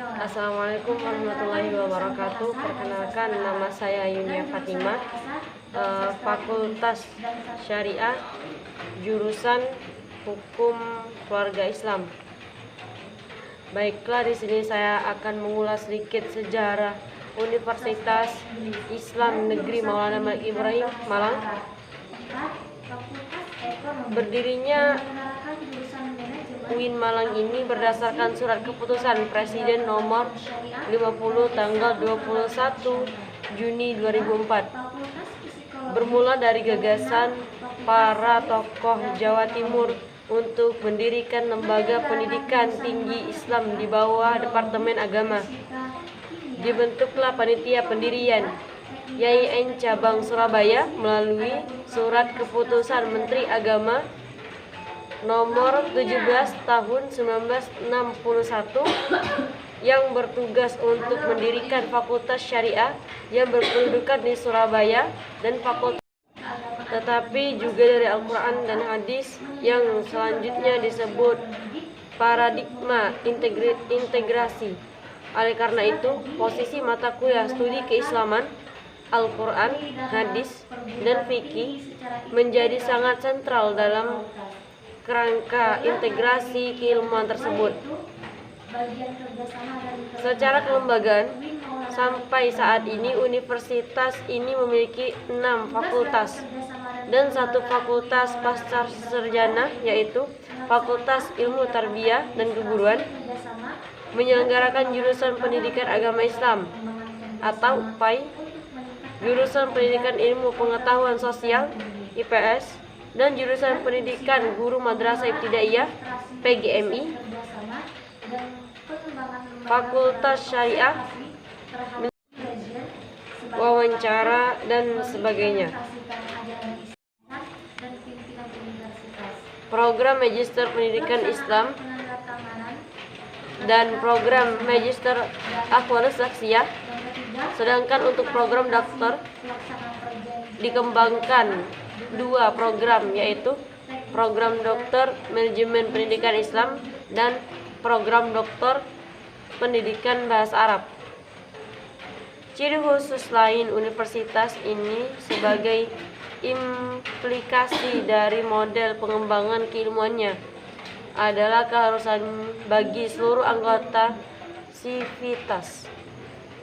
Assalamualaikum warahmatullahi wabarakatuh. Perkenalkan, nama saya Yunia Fatimah, Fakultas Syariah, jurusan Hukum Keluarga Islam. Baiklah, di sini saya akan mengulas sedikit sejarah Universitas Islam Negeri Maulana Malik Ibrahim Malang. Berdirinya UIN Malang ini berdasarkan surat keputusan Presiden nomor 50 tanggal 21 Juni 2004. Bermula dari gagasan para tokoh Jawa Timur untuk mendirikan lembaga pendidikan tinggi Islam di bawah Departemen Agama. Dibentuklah panitia pendirian YIN Cabang Surabaya melalui surat keputusan Menteri Agama nomor 17 tahun 1961 yang bertugas untuk mendirikan Fakultas Syariah yang berkedudukan di Surabaya dan fakultas, tetapi juga dari Al-Quran dan Hadis yang selanjutnya disebut paradigma integrasi. Oleh karena itu, posisi mata kuliah studi keislaman, Al-Quran, Hadis, dan Fikih menjadi sangat sentral dalam kerangka integrasi keilmuan tersebut. Secara kelembagaan, sampai saat ini universitas ini memiliki 6 fakultas dan 1 fakultas pasca sarjana, yaitu Fakultas Ilmu Tarbiyah dan Keguruan, menyelenggarakan jurusan Pendidikan Agama Islam atau PAI, jurusan Pendidikan Ilmu Pengetahuan Sosial IPS, dan jurusan Pendidikan Guru Madrasah Ibtidaiyah PGMI, Fakultas Syariah, wawancara, dan sebagainya. Program Magister Pendidikan Islam dan program Magister Ahwalus Saksiyah. Sedangkan untuk program doktor dikembangkan 2 program, yaitu program doktor Manajemen Pendidikan Islam dan program doktor Pendidikan Bahasa Arab. Ciri khusus lain universitas ini sebagai implikasi dari model pengembangan keilmuannya adalah keharusan bagi seluruh anggota sivitas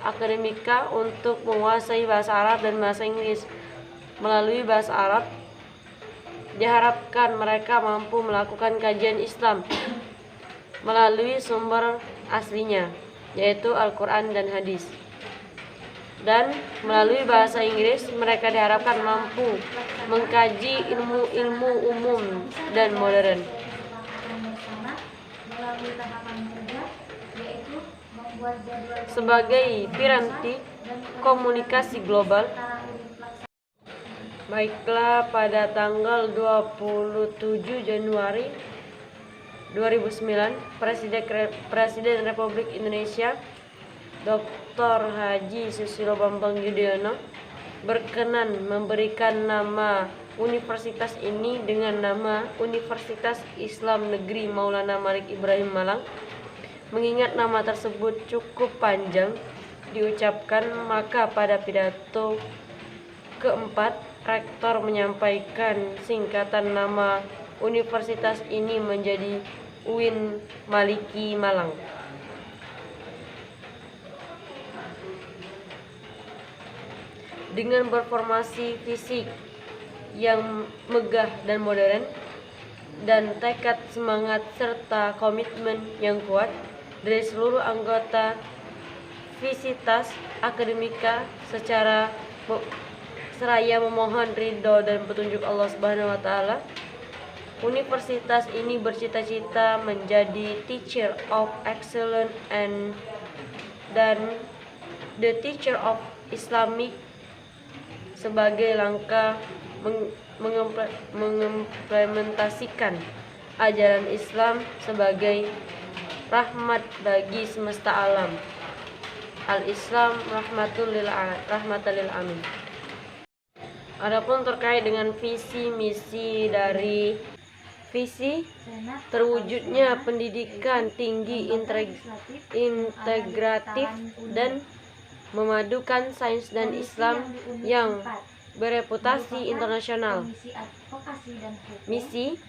akademika untuk menguasai bahasa Arab dan bahasa Inggris. Melalui bahasa Arab, diharapkan mereka mampu melakukan kajian Islam melalui sumber aslinya, yaitu Al-Quran dan Hadis. Dan melalui bahasa Inggris, mereka diharapkan mampu mengkaji ilmu-ilmu umum dan modern. Sebagai piranti komunikasi global, baiklah, pada tanggal 27 Januari 2009, Presiden Republik Indonesia Dr. Haji Susilo Bambang Yudhoyono berkenan memberikan nama universitas ini dengan nama Universitas Islam Negeri Maulana Malik Ibrahim Malang. Mengingat nama tersebut cukup panjang diucapkan, maka pada pidato keempat, Rektor menyampaikan singkatan nama universitas ini menjadi UIN Maliki Malang. Dengan berformasi fisik yang megah dan modern, dan tekad semangat serta komitmen yang kuat dari seluruh anggota Visitas Akademika secara seraya memohon ridho dan petunjuk Allah Subhanahu wa Ta'ala, universitas ini bercita-cita menjadi teacher of excellence dan the teacher of Islamic sebagai langkah mengimplementasikan ajaran Islam sebagai rahmat bagi semesta alam. Al-Islam rahmatul lil alamin. Adapun terkait dengan visi misi dari Visi terwujudnya pendidikan tinggi integratif dan memadukan sains dan Islam yang bereputasi internasional. Misi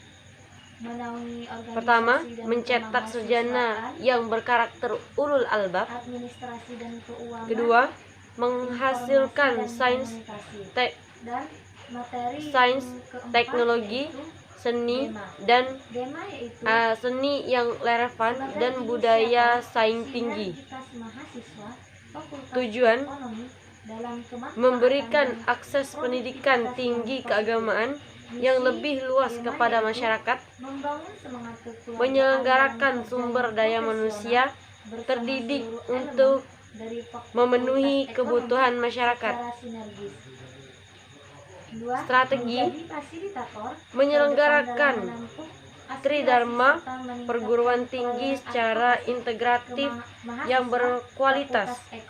pertama, mencetak sarjana yang berkarakter ulul albab. Kedua, menghasilkan sains, teknologi, seni yang relevan dan budaya saing tinggi. Tujuan memberikan akses pendidikan tinggi keagamaan yang lebih luas kepada masyarakat, menyelenggarakan sumber daya manusia terdidik untuk memenuhi kebutuhan masyarakat. Strategi menyelenggarakan Tridharma perguruan tinggi secara integratif yang berkualitas. 3.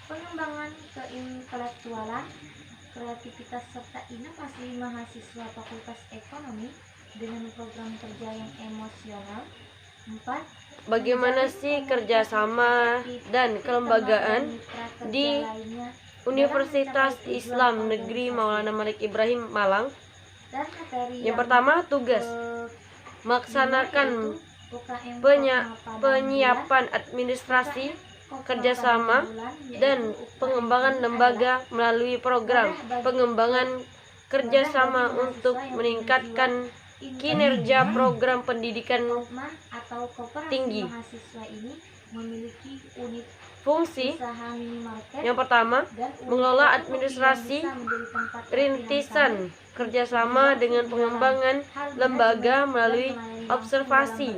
Pengembangan keintelektualan, kreativitas serta inovasi mahasiswa Fakultas Ekonomi dengan program kerja yang emosional. 4. Bagaimana sih kerjasama dan kelembagaan di Universitas Islam Negeri Maulana Malik Ibrahim Malang? Yang pertama, tugas melaksanakan penyiapan administrasi, kerjasama, dan pengembangan lembaga melalui program pengembangan kerjasama untuk meningkatkan kinerja program pendidikan tinggi. Fungsi yang pertama, mengelola administrasi rintisan kerjasama dengan pengembangan lembaga melalui observasi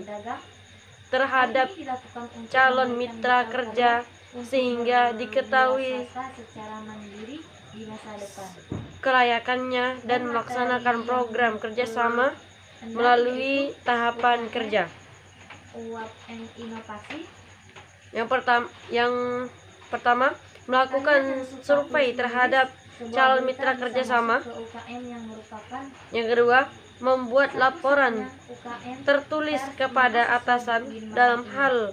terhadap calon mitra kerja sehingga diketahui kelayakannya dan melaksanakan program kerjasama melalui tahapan kerja. Yang pertama, melakukan survei terhadap calon mitra kerjasama. Yang kedua, membuat laporan tertulis kepada atasan dalam hal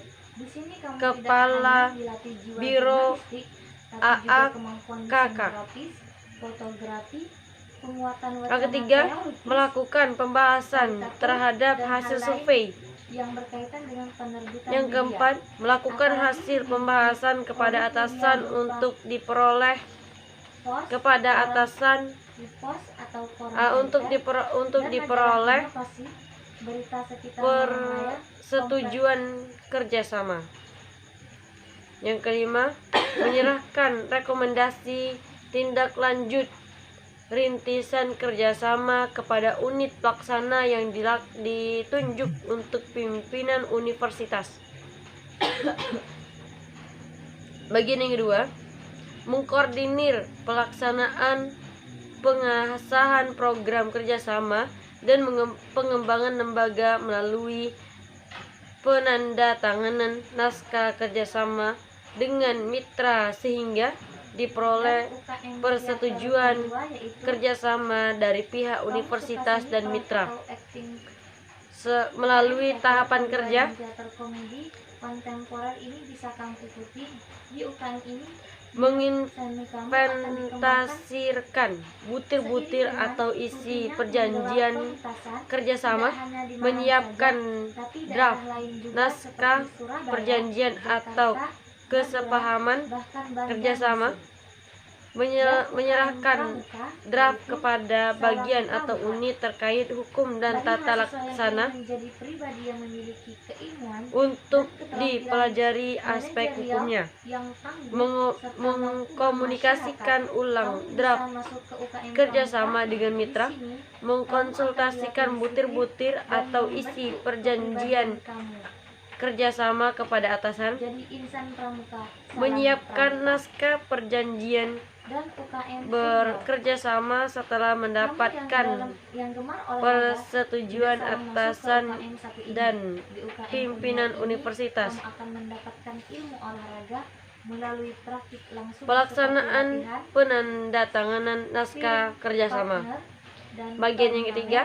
kepala biro AAKK. Yang ketiga, melakukan pembahasan terhadap hasil survei. Yang keempat, melakukan hasil pembahasan kepada atasan untuk diperoleh persetujuan kerjasama. Yang kelima, menyerahkan rekomendasi tindak lanjut rintisan kerjasama kepada unit pelaksana yang ditunjuk untuk pimpinan universitas. Bagian yang kedua, mengkoordinir pelaksanaan pengesahan program kerjasama dan pengembangan lembaga melalui penandatanganan naskah kerjasama dengan mitra sehingga diperoleh persetujuan kerjasama dari pihak universitas dan mitra. Melalui tahapan kerja, menginventarisir butir-butir atau isi perjanjian kerjasama, menyiapkan draft naskah perjanjian atau kesepahaman kerjasama, menyerahkan draft kepada bagian atau unit terkait hukum dan tata laksana untuk dipelajari aspek hukumnya, mengkomunikasikan ulang draft kerjasama dengan mitra, mengkonsultasikan butir-butir atau isi perjanjian kerjasama kepada atasan, menyiapkan naskah perjanjian bekerjasama setelah mendapatkan persetujuan atasan dan pimpinan universitas. Pelaksanaan penandatanganan naskah kerjasama. dan Bagian yang ketiga,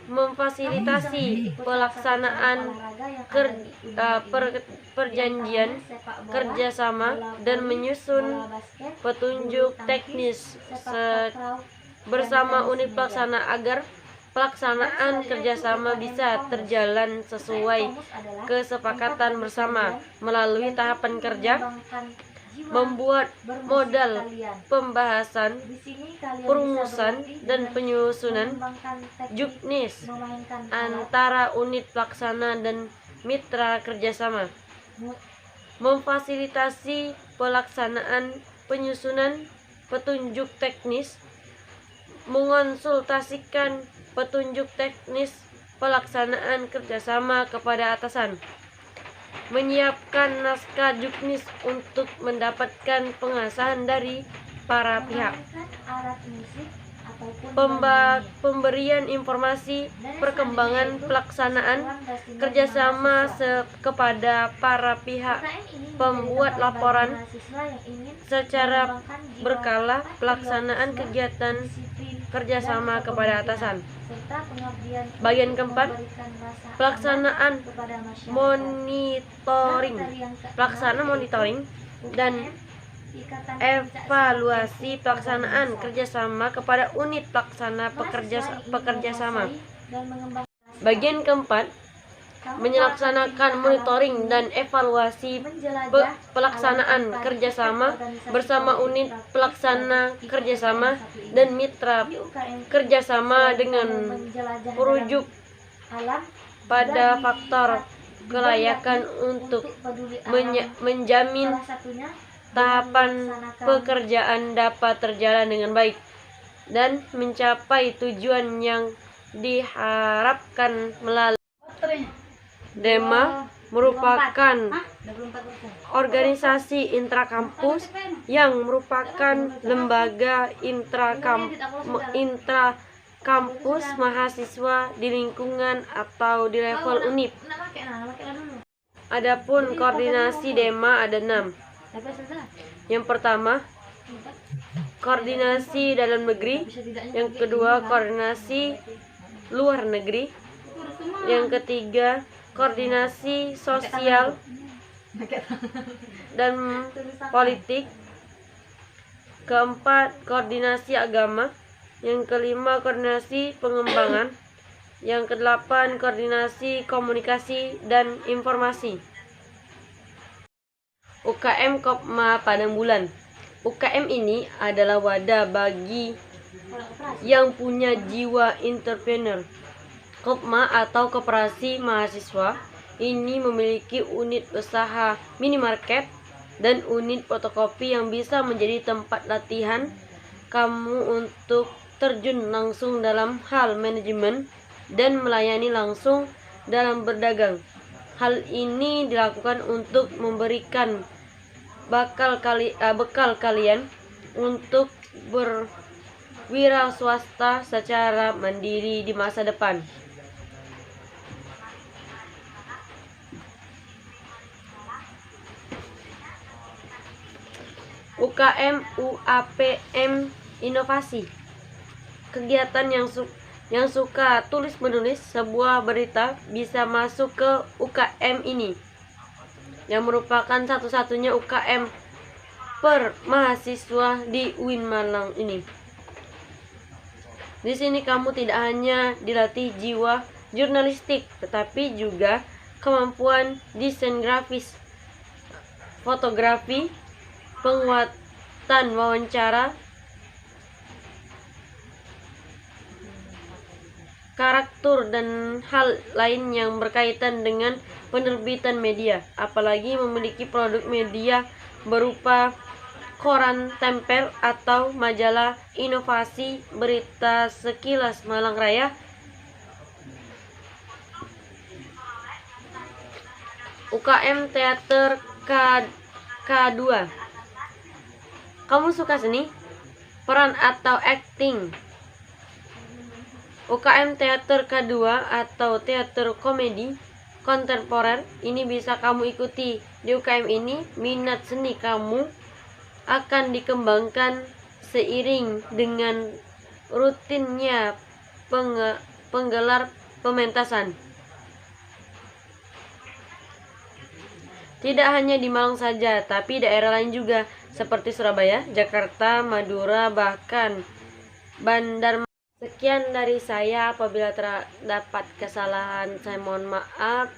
memfasilitasi pelaksanaan perjanjian kerjasama dan menyusun petunjuk teknis bersama unit pelaksana agar pelaksanaan kerjasama bisa terjalan sesuai kesepakatan bersama melalui tahapan kerja, membuat modal pembahasan, perumusan, dan penyusunan juknis antara unit pelaksana dan mitra kerjasama, memfasilitasi pelaksanaan penyusunan petunjuk teknis, mengonsultasikan petunjuk teknis pelaksanaan kerjasama kepada atasan, menyiapkan naskah juknis untuk mendapatkan pengasahan dari para pihak, pemberian informasi perkembangan pelaksanaan kerjasama kepada para pihak, pembuat laporan secara berkala pelaksanaan kegiatan kerjasama kepada atasan. Bagian keempat, pelaksanaan monitoring dan evaluasi pelaksanaan kerjasama kepada unit pelaksana pekerja sama. Bagian keempat, menyelaksanakan monitoring dan evaluasi pelaksanaan kerjasama bersama unit pelaksana kerjasama dan mitra kerjasama dengan merujuk pada faktor kelayakan untuk menjamin tahapan pekerjaan dapat terjalan dengan baik dan mencapai tujuan yang diharapkan melalui DEMA merupakan organisasi intrakampus yang merupakan lembaga intrakampus mahasiswa di lingkungan atau di level univ. Adapun koordinasi DEMA ada 6. Yang pertama, koordinasi dalam negeri. Yang kedua, koordinasi luar negeri. Yang ketiga, koordinasi sosial dan politik. Keempat, koordinasi agama. Yang kelima, koordinasi pengembangan. Yang kedelapan, koordinasi komunikasi dan informasi. UKM Kopma Padang Bulan. UKM ini adalah wadah bagi yang punya jiwa entrepreneur. Kopma atau Koperasi Mahasiswa ini memiliki unit usaha minimarket dan unit fotokopi yang bisa menjadi tempat latihan kamu untuk terjun langsung dalam hal manajemen dan melayani langsung dalam berdagang. Hal ini dilakukan untuk memberikan bekal kalian untuk berwirausaha secara mandiri di masa depan. UKM UAPM Inovasi. Kegiatan yang suka tulis-menulis sebuah berita bisa masuk ke UKM ini, yang merupakan satu-satunya UKM per mahasiswa di UIN Malang ini. Di sini kamu tidak hanya dilatih jiwa jurnalistik, tetapi juga kemampuan desain grafis, fotografi, penguatan wawancara, karakter, dan hal lain yang berkaitan dengan penerbitan media, apalagi memiliki produk media berupa koran tempel atau majalah inovasi, berita sekilas Malang Raya, UKM Teater K2. Kamu suka seni, peran atau acting? UKM Teater K2 atau teater komedi kontemporer ini bisa kamu ikuti. Di UKM ini, minat seni kamu akan dikembangkan seiring dengan rutinnya penggelar pementasan. Tidak hanya di Malang saja, tapi daerah lain juga seperti Surabaya, Jakarta, Madura, bahkan Bandar. Sekian dari saya. Apabila terdapat kesalahan, saya mohon maaf.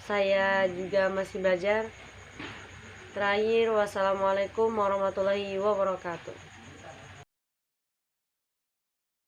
Saya juga masih belajar. Terakhir, wassalamualaikum warahmatullahi wabarakatuh.